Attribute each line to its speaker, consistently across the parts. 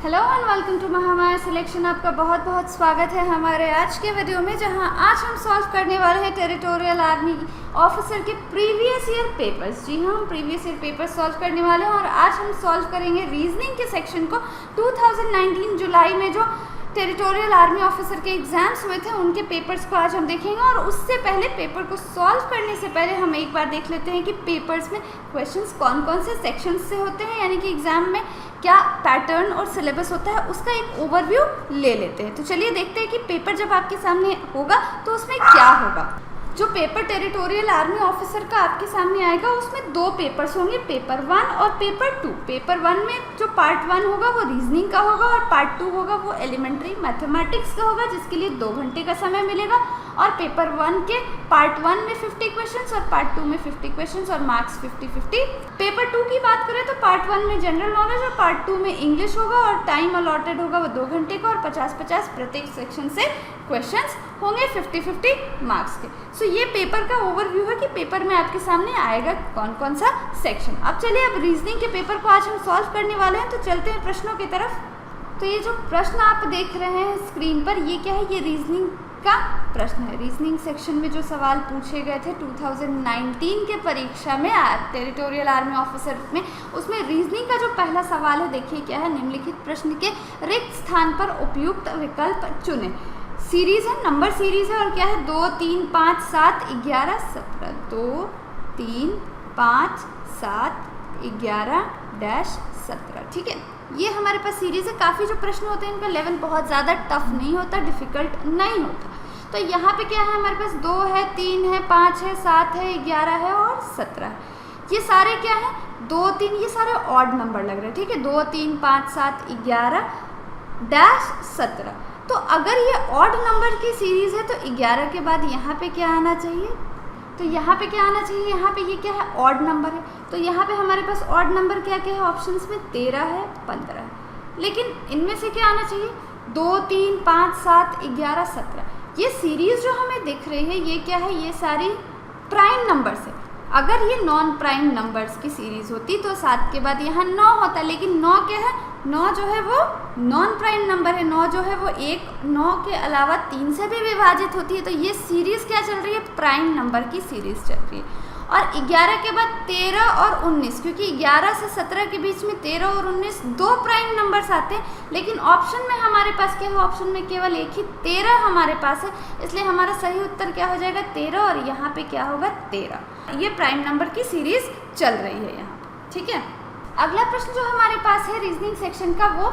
Speaker 1: Hello and welcome to Mahamaya selection. आपका बहुत बहुत स्वागत है हमारे आज के वीडियो में, जहां आज हम सॉल्व करने वाले हैं टेरिटोरियल आर्मी ऑफिसर के प्रीवियस ईयर पेपर्स। जी हाँ, हम प्रीवियस ईयर पेपर सॉल्व करने वाले हैं और आज हम सॉल्व करेंगे रीजनिंग के सेक्शन को। 2019 जुलाई में जो टेरिटोरियल आर्मी ऑफिसर के एग्जाम्स हुए थे उनके पेपर्स को आज हम देखेंगे। और उससे पहले पेपर को सॉल्व करने से पहले हम एक बार देख लेते हैं कि पेपर्स में क्वेश्चंस कौन कौन से सेक्शंस से होते हैं, यानी कि एग्जाम में क्या पैटर्न और सिलेबस होता है, उसका एक ओवरव्यू ले लेते हैं। तो चलिए देखते हैं कि पेपर जब आपके सामने होगा तो उसमें क्या होगा। जो पेपर टेरिटोरियल आर्मी ऑफिसर का आपके सामने आएगा उसमें दो पेपर्स होंगे, पेपर 1 और पेपर 2। पेपर 1 में जो पार्ट 1 होगा वो रीजनिंग का होगा और पार्ट 2 होगा वो एलिमेंट्री मैथमेटिक्स का होगा, जिसके लिए 2 घंटे का समय मिलेगा। और पेपर 1 के पार्ट 1 में 50 क्वेश्चंस और पार्ट 2 में 50 क्वेश्चंस और मार्क्स 50-50। पेपर 2 की बात करें तो पार्ट 1 में जनरल नॉलेज और पार्ट 2 में इंग्लिश होगा और टाइम अलॉटेड होगा वो 2 घंटे का और 50-50 प्रत्येक सेक्शन से क्वेश्चंस होंगे 50-50 मार्क्स के। सो ये पेपर का ओवरव्यू है कि पेपर में आपके सामने आएगा कौन कौन सा सेक्शन। अब चलिए, अब रीजनिंग के पेपर को आज हम सॉल्व करने वाले हैं, तो चलते हैं प्रश्नों की तरफ। तो ये जो प्रश्न आप देख रहे हैं स्क्रीन पर, ये क्या है? ये रीजनिंग का प्रश्न है। रीजनिंग सेक्शन में जो सवाल पूछे गए थे 2019 के परीक्षा में टेरिटोरियल आर्मी ऑफिसर में, उसमें रीजनिंग का जो पहला सवाल है, देखिए क्या है। निम्नलिखित प्रश्न के रिक्त स्थान पर उपयुक्त विकल्प चुने। सीरीज है, नंबर सीरीज है और क्या है? 2, 3, 5, 7, 11, 17। 2, 3, 5, 7, 11 17। ठीक है, ये हमारे पास सीरीज है। काफ़ी जो प्रश्न होते हैं इनका लेवल बहुत ज़्यादा टफ नहीं होता, डिफ़िकल्ट नहीं होता। तो यहाँ पे क्या है हमारे पास? 2 है, 3 है, 5 है, 7 है, 11 है और 17 है। ये सारे क्या है? 2, 3, ये सारे ऑड नंबर लग रहे हैं। ठीक है, 2, 3, 5, 7, 11 17। तो अगर ये ऑड नंबर की सीरीज़ है तो 11 के बाद यहाँ पे क्या आना चाहिए? तो यहाँ पे क्या आना चाहिए? यहाँ पे ये क्या है? ऑड नंबर है। तो यहाँ पे हमारे पास ऑड नंबर क्या क्या है ऑप्शंस में? 13 है, 15 है। लेकिन इनमें से क्या आना चाहिए? 2, 3, 5, 7, 11 17। ये सीरीज़ जो हमें दिख रही है ये क्या है? ये सारी प्राइम नंबर्स है। अगर ये नॉन प्राइम नंबर्स की सीरीज़ होती तो 7 के बाद यहाँ 9 होता, लेकिन 9 क्या है? 9 जो है वो नॉन प्राइम नंबर है। 9 जो है वो 9 के अलावा 3 से भी विभाजित होती है। तो ये सीरीज़ क्या चल रही है? प्राइम नंबर की सीरीज़ चल रही है। और 11 के बाद 13 और 19, क्योंकि 11 से 17 के बीच में 13 और 19 दो प्राइम नंबर्स आते हैं, लेकिन ऑप्शन में हमारे पास क्या है? ऑप्शन में केवल एक ही 13 हमारे पास है, इसलिए हमारा सही उत्तर क्या हो जाएगा? 13। और यहाँ पे क्या होगा? 13। ये प्राइम नंबर की सीरीज़ चल रही है यहाँ पर। ठीक है, अगला प्रश्न जो हमारे पास है रीजनिंग सेक्शन का वो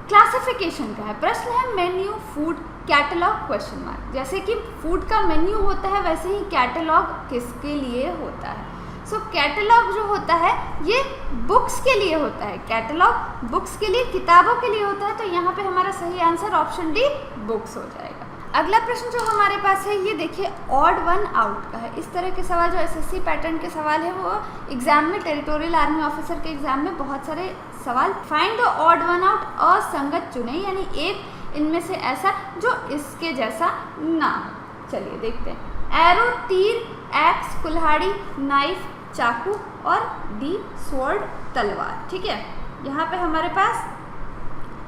Speaker 1: क्लासिफिकेशन का है। प्रश्न है menu, food, catalogue question mark. जैसे कि फूड का मेन्यू होता है वैसे ही कैटलॉग किसके लिए होता है? सो कैटलॉग जो होता है ये बुक्स के लिए होता है। कैटलॉग बुक्स के लिए, किताबों के लिए होता है। तो यहाँ पे हमारा सही आंसर ऑप्शन डी बुक्स हो जाएगा। अगला प्रश्न जो हमारे पास है ये देखिए ऑड वन आउट का है। इस तरह के सवाल जो एसएससी पैटर्न के सवाल है वो एग्जाम में, टेरिटोरियल आर्मी ऑफिसर के एग्जाम में बहुत सारे सवाल। Find the odd one out, असंगत चुने, यानी एक इनमें से ऐसा जो इसके जैसा ना हो। चलिए देखते हैं। एरो, तीर, एक्स, कुल्हाड़ी, नाइफ, चाकू और डी स्वॉर्ड, तलवार। ठीक है, यहाँ पे हमारे पास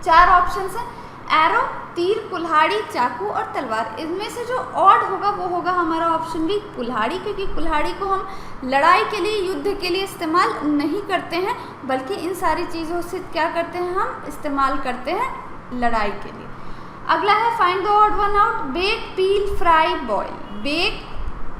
Speaker 1: 4 ऑप्शंस हैं। एरो, तीर, कुल्हाड़ी, चाकू और तलवार। इनमें से जो ऑड होगा वो होगा हमारा ऑप्शन बी कुल्हाड़ी, क्योंकि कुल्हाड़ी को हम लड़ाई के लिए, युद्ध के लिए इस्तेमाल नहीं करते हैं, बल्कि इन सारी चीज़ों से क्या करते हैं? हम इस्तेमाल करते हैं लड़ाई के लिए। अगला है find the odd one out. Bake, peel, fry, boil. Bake,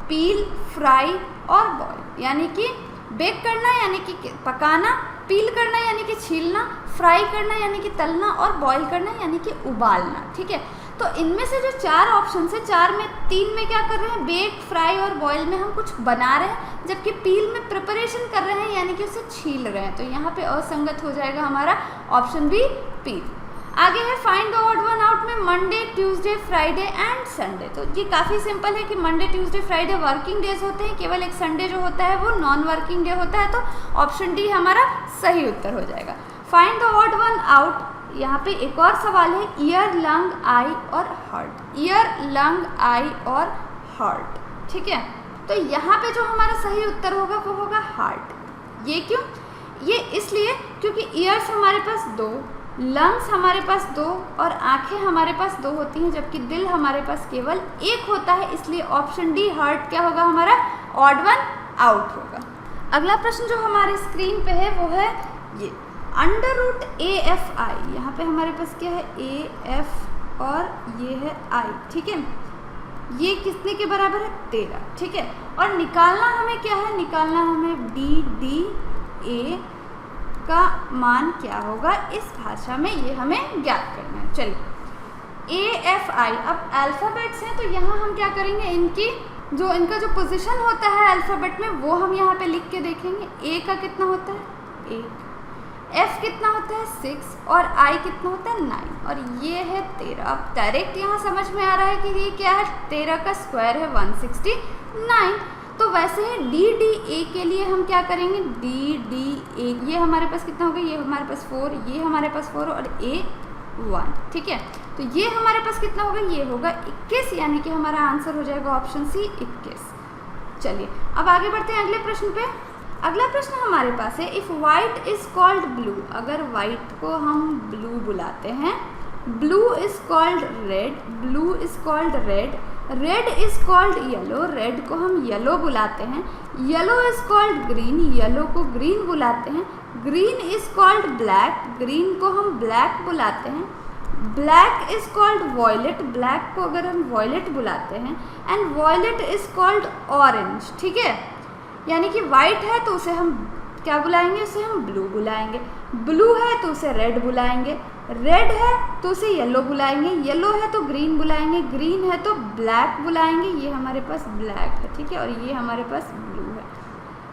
Speaker 1: peel, fry और बॉयल, यानी कि बेक करना यानी कि पकाना, पील करना यानी कि छीलना, फ्राई करना यानी कि तलना और बॉईल करना यानी कि उबालना। ठीक है, तो इनमें से जो 4 ऑप्शन है, 4 में 3 में क्या कर रहे हैं? बेक, फ्राई और बॉईल में हम कुछ बना रहे हैं, जबकि पील में प्रिपरेशन कर रहे हैं यानी कि उसे छील रहे हैं। तो यहाँ पे असंगत हो जाएगा हमारा ऑप्शन बी पील। आगे है find the odd one out में Monday, Tuesday, Friday and Sunday. तो ये काफ़ी सिंपल है कि Monday, Tuesday, Friday working days होते हैं, केवल एक संडे जो होता है वो नॉन वर्किंग डे होता है। तो ऑप्शन डी हमारा सही उत्तर हो जाएगा। Find the odd one out, यहाँ पे एक और सवाल है ईयर, लंग, आई और हार्ट। ईयर, लंग, आई और हार्ट। ठीक है, तो यहाँ पे जो हमारा सही उत्तर होगा वो होगा हार्ट। ये क्यों? ये इसलिए क्योंकि ईयर्स हमारे पास 2, लंग्स हमारे पास 2 और आंखें हमारे पास 2 होती हैं, जबकि दिल हमारे पास केवल 1 होता है, इसलिए ऑप्शन डी हार्ट क्या होगा हमारा, ऑड वन आउट होगा। अगला प्रश्न जो हमारे स्क्रीन पे है वो है ये √AFI। यहाँ पे हमारे पास क्या है, AF और ये है I, ठीक है। ये कितने के बराबर है, 13, ठीक है। और निकालना हमें क्या है, निकालना हमें DDA का मान क्या होगा इस भाषा में, ये हमें ज्ञात करना है। चलिए AFI, अब अल्फ़ाबेट्स हैं तो यहाँ हम क्या करेंगे, इनका जो पोजीशन होता है अल्फ़ाबेट में वो हम यहाँ पे लिख के देखेंगे। A का कितना होता है 1, F कितना होता है 6 और I कितना होता है 9 और ये है 13। अब डायरेक्ट यहाँ समझ में आ रहा है कि ये क्या है, 13 का स्क्वायर है 169। तो वैसे ही DDA के लिए हम क्या करेंगे, DDA ये हमारे पास कितना होगा, ये हमारे पास 4, ये हमारे पास 4 और A 1, ठीक है। तो ये हमारे पास कितना होगा, ये होगा 21, यानी कि हमारा आंसर हो जाएगा ऑप्शन सी 21। चलिए अब आगे बढ़ते हैं अगले प्रश्न पे। अगला प्रश्न हमारे पास है if white is called blue, अगर वाइट को हम ब्लू बुलाते हैं, blue is called red, blue is called red, red is called yellow, red को हम येलो बुलाते हैं, yellow is called green, yellow को ग्रीन बुलाते हैं, green is called black, green को हम ब्लैक बुलाते हैं, black is called violet, black को अगर हम वॉयलेट बुलाते हैं, and violet is called orange, ठीक है। यानी कि वाइट है तो उसे हम क्या बुलाएंगे, उसे हम ब्लू बुलाएंगे, ब्लू है तो उसे रेड बुलाएंगे, रेड है तो उसे येलो बुलाएंगे, येलो है तो ग्रीन बुलाएंगे, ग्रीन है तो ब्लैक बुलाएंगे, ये हमारे पास ब्लैक है, ठीक है। और ये हमारे पास ब्लू है,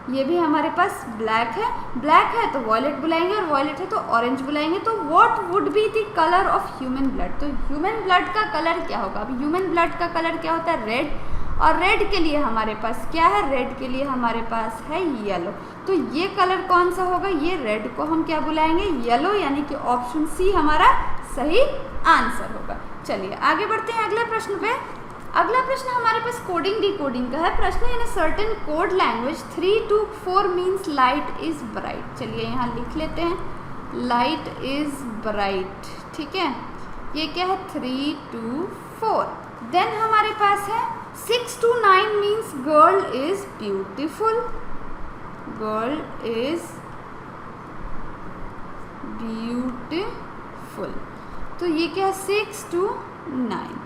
Speaker 1: ये भी हमारे पास ब्लैक है, ब्लैक है तो वॉयलेट बुलाएंगे और वॉयलेट है तो ऑरेंज बुलाएंगे। तो what would be the colour of human blood, तो ह्यूमन ब्लड का कलर क्या होगा, अब ह्यूमन ब्लड का कलर क्या होता है, रेड, और रेड के लिए हमारे पास क्या है, रेड के लिए हमारे पास है येलो। तो ये कलर कौन सा होगा, ये रेड को हम क्या बुलाएंगे, येलो, यानी कि ऑप्शन सी हमारा सही आंसर होगा। चलिए आगे बढ़ते हैं अगले प्रश्न पे। अगला प्रश्न हमारे पास कोडिंग डिकोडिंग का है। प्रश्न इन a certain code language 3 to 4 means light is bright. चलिए यहाँ लिख लेते हैं, लाइट इज ब्राइट, ठीक है। ये क्या है, 3 to 4। देन हमारे पास है 6 to 9 means girl is beautiful, girl is beautiful. तो ये क्या है, 6 to 9।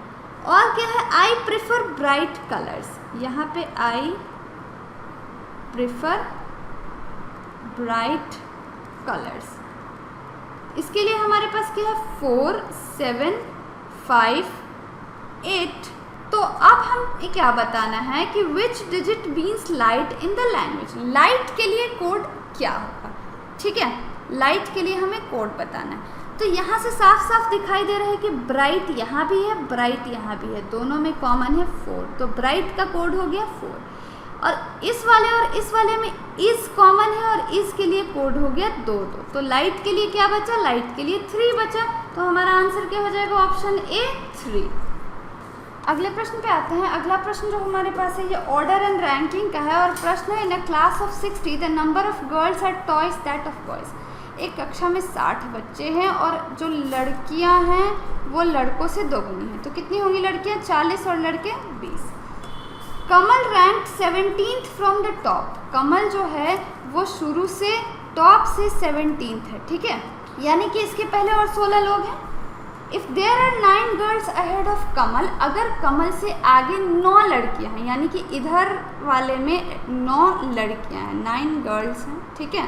Speaker 1: और क्या है, आई प्रिफर ब्राइट कलर्स, यहाँ पे आई प्रिफर ब्राइट कलर्स। इसके लिए हमारे पास क्या है, 4 7 5 8। तो अब हम क्या बताना है कि विच digit means light in the language, light के लिए कोड क्या होगा, ठीक है। लाइट के लिए हमें कोड बताना है। तो यहाँ से साफ साफ दिखाई दे रहा है कि ब्राइट यहाँ भी है, ब्राइट यहाँ भी है, दोनों में कॉमन है 4। तो ब्राइट का कोड हो गया 4, और इस वाले में इज कॉमन है और इस के लिए कोड हो गया 2 2। तो लाइट के लिए क्या बचा, लाइट के लिए 3 बचा। तो हमारा आंसर क्या हो जाएगा, ऑप्शन ए 3। अगले प्रश्न पे आते हैं। अगला प्रश्न जो हमारे पास है ये ऑर्डर एंड रैंकिंग का है, और प्रश्न है इन अ class of 60 the number of girls had toys that of boys. एक कक्षा में 60 बच्चे हैं और जो लड़कियां हैं वो लड़कों से दोगुनी हैं। तो कितनी होंगी लड़कियां, 40 और लड़के 20। कमल rank 17th from the top, कमल जो है वो शुरू से टॉप से 17th है, ठीक है। यानी कि इसके पहले और 16 लोग हैं। If there are 9 girls ahead of कमल, अगर कमल से आगे 9 लड़कियां हैं, यानी कि इधर वाले में 9 लड़कियां हैं, 9 गर्ल्स हैं, ठीक है,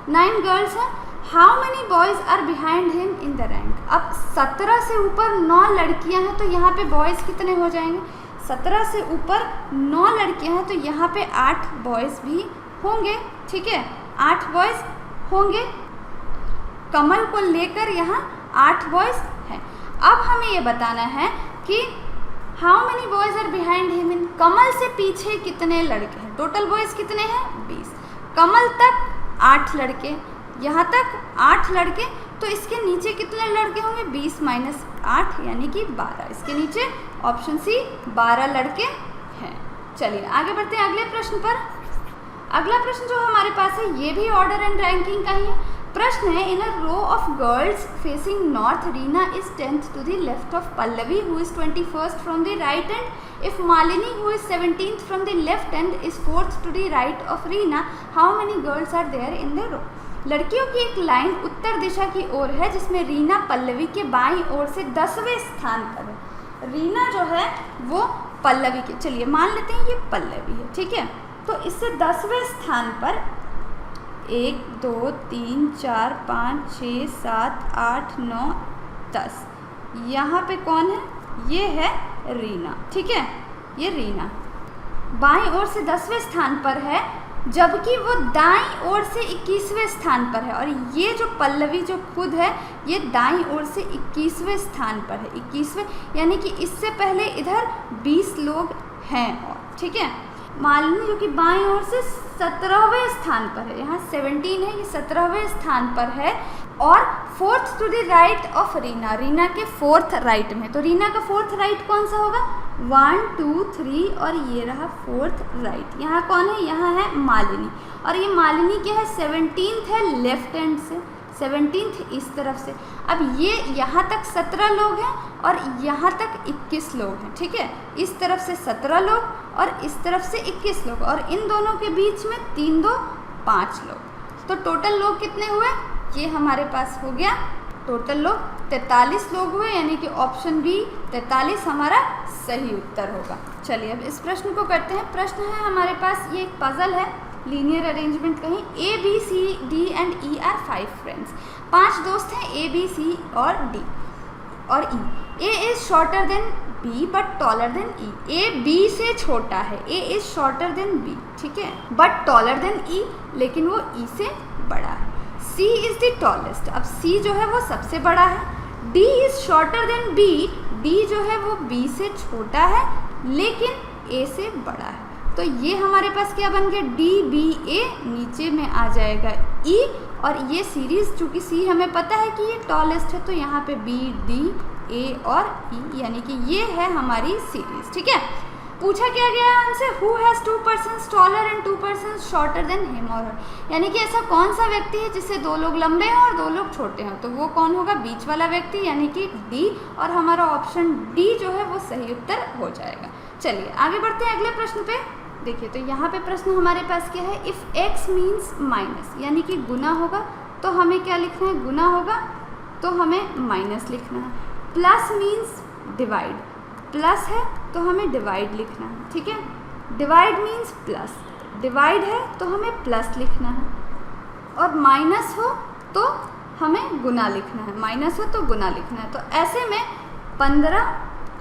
Speaker 1: 9 गर्ल्स हैं। How many boys are behind him in the rank. अब 17 से ऊपर 9 लड़कियां हैं तो यहाँ पे बॉयज़ कितने हो जाएंगे, 17 से ऊपर 9 लड़कियां हैं तो यहाँ पे 8 बॉयज़ भी होंगे, ठीक है, 8 बॉयज़ होंगे। कमल को लेकर यहाँ 8 बॉयज़ हैं। अब हमें ये बताना है कि how many boys are behind him इन, कमल से पीछे कितने लड़के हैं, टोटल बॉयज़ कितने हैं 20। कमल तक 8 लड़के, यहाँ तक 8 लड़के, तो इसके नीचे कितने लड़के होंगे, 20 माइनस 8 यानी कि 12। इसके नीचे ऑप्शन सी 12 लड़के हैं। चलिए आगे बढ़ते हैं अगले प्रश्न पर। अगला प्रश्न जो हमारे पास है ये भी ऑर्डर एंड रैंकिंग का ही है। प्रश्न है, इन अ row of girls facing north Reena is 10th to the left of Pallavi who is 21st from the right and if Malini who is 17th from the left and is 4th to the right of Reena, how many girls are there in the row. लड़कियों की एक line उत्तर दिशा की ओर है जिसमें रीना पल्लवी के बाईं ओर से 10वें स्थान पर है। रीना जो है वो पल्लवी के, चलिए मान लेते हैं ये पल्लवी है, ठीक है। तो इससे 10वें स्थान पर 1 2 3 4 5 6 7 8 9 10, यहाँ पे कौन है, ये है रीना, ठीक है। ये रीना बाईं ओर से 10वें स्थान पर है, जबकि वो दाईं ओर से 21वें स्थान पर है। और ये जो पल्लवी जो खुद है ये दाईं ओर से 21वें स्थान पर है। 21वें यानी कि इससे पहले इधर 20 लोग हैं और, ठीक है। मालिनी जो कि बाईं ओर से 17वें स्थान पर है, यहाँ 17 है, ये 17वें स्थान पर है और 4th to the right of Reena, Reena के 4th राइट में। तो रीना का 4th राइट कौन सा होगा, 1 2 3 और ये रहा 4th राइट। यहाँ कौन है, यहाँ है मालिनी। और ये मालिनी क्या है, 17th है लेफ्ट हैंड से, 17th इस तरफ से। अब ये यहाँ तक 17 लोग हैं और यहाँ तक 21 लोग हैं, ठीक है। इस तरफ से 17 लोग और इस तरफ से 21 लोग और इन दोनों के बीच में 3 2 5 लोग। तो टोटल लोग कितने हुए, ये हमारे पास हो गया टोटल लोग 43 लोग हुए, यानी कि ऑप्शन बी 43 हमारा सही उत्तर होगा। चलिए अब इस प्रश्न को करते हैं। प्रश्न है हमारे पास, ये एक पजल है, लीनियर अरेंजमेंट कहीं। A B C D and E R 5 friends, 5 दोस्त हैं ए बी सी और डी और ई। ए is shorter than B but taller than E. A B से छोटा है, ए इज शॉर्टर देन बी, ठीक है, बट टॉलर देन ई, लेकिन वो ई से बड़ा है। सी इज द टॉलेस्ट, अब सी जो है वो सबसे बड़ा है। D is shorter than B, D जो है वो बी से छोटा है लेकिन ए से बड़ा है। तो ये हमारे पास क्या बन गया, डी बी ए, नीचे में आ जाएगा ई। और ये सीरीज चूंकि सी हमें पता है कि ये टॉलेस्ट है, तो यहाँ पे बी डी ए और ई, यानी कि ये है हमारी सीरीज, ठीक है। पूछा क्या गया है हमसे, who has 2 persons taller and 2 persons shorter than him और हर, यानी कि ऐसा कौन सा व्यक्ति है जिससे 2 लोग लंबे हैं और 2 लोग छोटे हैं। तो वो कौन होगा, बीच वाला व्यक्ति, यानी कि डी। और हमारा ऑप्शन डी जो है वो सही उत्तर हो जाएगा। चलिए आगे बढ़ते हैं अगले प्रश्न पे। देखिए तो यहाँ पे प्रश्न हमारे पास क्या है, इफ़ एक्स मीन्स माइनस, यानी कि गुना होगा तो हमें क्या लिखना है, गुना होगा तो हमें माइनस लिखना है। प्लस मीन्स डिवाइड, प्लस है तो हमें डिवाइड लिखना है, ठीक है। डिवाइड मीन्स प्लस, डिवाइड है तो हमें प्लस लिखना है। और माइनस हो तो हमें गुना लिखना है, माइनस हो तो गुना लिखना है। तो ऐसे में 15,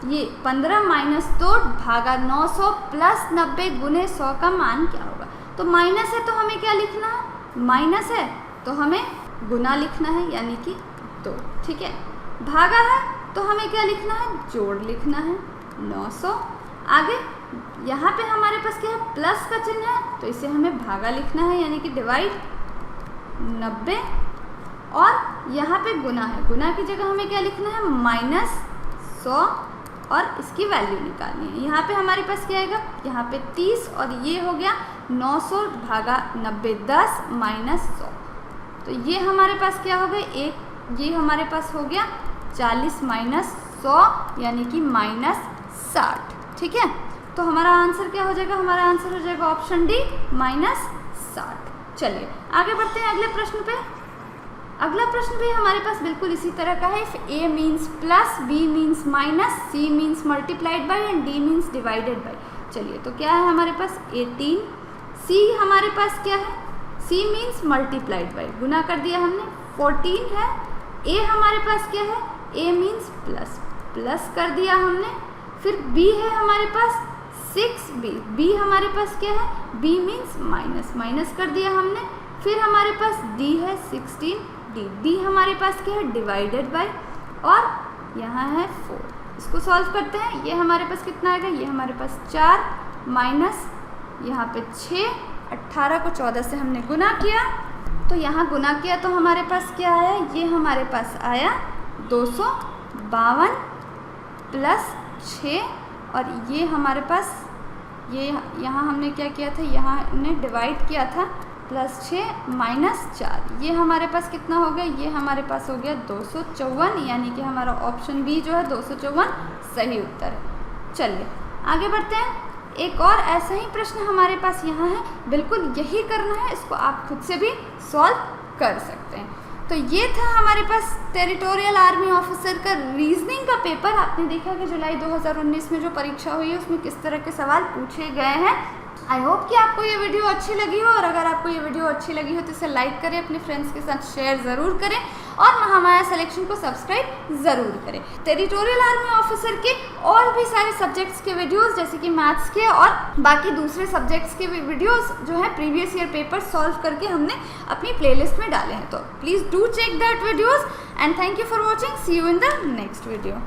Speaker 1: ये 15 माइनस 2 भागा 900 प्लस 90 गुने 100 का मान क्या होगा। तो माइनस है तो हमें क्या लिखना है, माइनस है तो हमें गुना लिखना है, यानी कि 2, ठीक है। भागा है तो हमें क्या लिखना है, जोड़ लिखना है 900। आगे यहाँ पे हमारे पास क्या है, प्लस का चिन्ह है तो इसे हमें भागा लिखना है, यानी कि डिवाइड 90। और यहाँ पे गुना है, गुना की जगह हमें क्या लिखना है, माइनस 100 और इसकी वैल्यू निकालनी है। यहाँ पे हमारे पास क्या आएगा, यहाँ पे 30 और ये हो गया 900 भागा 90 10 माइनस 100। तो ये हमारे पास क्या हो गया, एक ये हमारे पास हो गया 40 माइनस 100, यानी कि माइनस 60, ठीक है। तो हमारा आंसर क्या हो जाएगा, हमारा आंसर हो जाएगा ऑप्शन डी माइनस 60। चलिए आगे बढ़ते हैं अगले प्रश्न पे। अगला प्रश्न भी हमारे पास बिल्कुल इसी तरह का है। If A means plus, B means minus, C means multiplied by and D means divided by. चलिए तो क्या है हमारे पास 18, सी हमारे पास क्या है, सी मीन्स मल्टीप्लाइड बाई, गुना कर दिया हमने 14 है। ए हमारे पास क्या है, ए मीन्स प्लस, प्लस कर दिया हमने। फिर बी है हमारे पास 6b, बी हमारे पास क्या है, बी मीन्स माइनस, माइनस कर दिया हमने। फिर हमारे पास डी है 16, डी हमारे पास क्या है, डिवाइडेड बाय, और यहाँ है 4। इसको सॉल्व करते हैं। ये हमारे पास कितना आएगा, ये हमारे पास 4 माइनस यहाँ पे 6, 18 को 14 से हमने गुना किया, तो यहाँ गुना किया तो हमारे पास क्या आया, ये हमारे पास आया 252 प्लस 6। और ये हमारे पास ये यहाँ हमने क्या किया था, यहाँ हमने डिवाइड किया था प्लस 6 माइनस 4, ये हमारे पास कितना हो गया, ये हमारे पास हो गया 254, यानी कि हमारा ऑप्शन बी जो है 254 सही उत्तर है। चलिए आगे बढ़ते हैं। एक और ऐसा ही प्रश्न हमारे पास यहाँ है, बिल्कुल यही करना है, इसको आप खुद से भी सॉल्व कर सकते हैं। तो ये था हमारे पास टेरिटोरियल आर्मी ऑफिसर का रीजनिंग का पेपर। आपने देखा कि जुलाई 2019 में जो परीक्षा हुई है उसमें किस तरह के सवाल पूछे गए हैं। आई होप कि आपको ये वीडियो अच्छी लगी हो, और अगर आपको ये वीडियो अच्छी लगी हो तो इसे लाइक करें, अपने फ्रेंड्स के साथ शेयर ज़रूर करें, और महामाया सिलेक्शन को सब्सक्राइब ज़रूर करें। टेरिटोरियल आर्मी ऑफिसर के और भी सारे सब्जेक्ट्स के वीडियोस, जैसे कि मैथ्स के और बाकी दूसरे सब्जेक्ट्स के वीडियोस जो है प्रीवियस ईयर पेपर सॉल्व करके हमने अपनी प्लेलिस्ट में डाले हैं। तो please do check that videos, and thank you for watching. See you in the next video.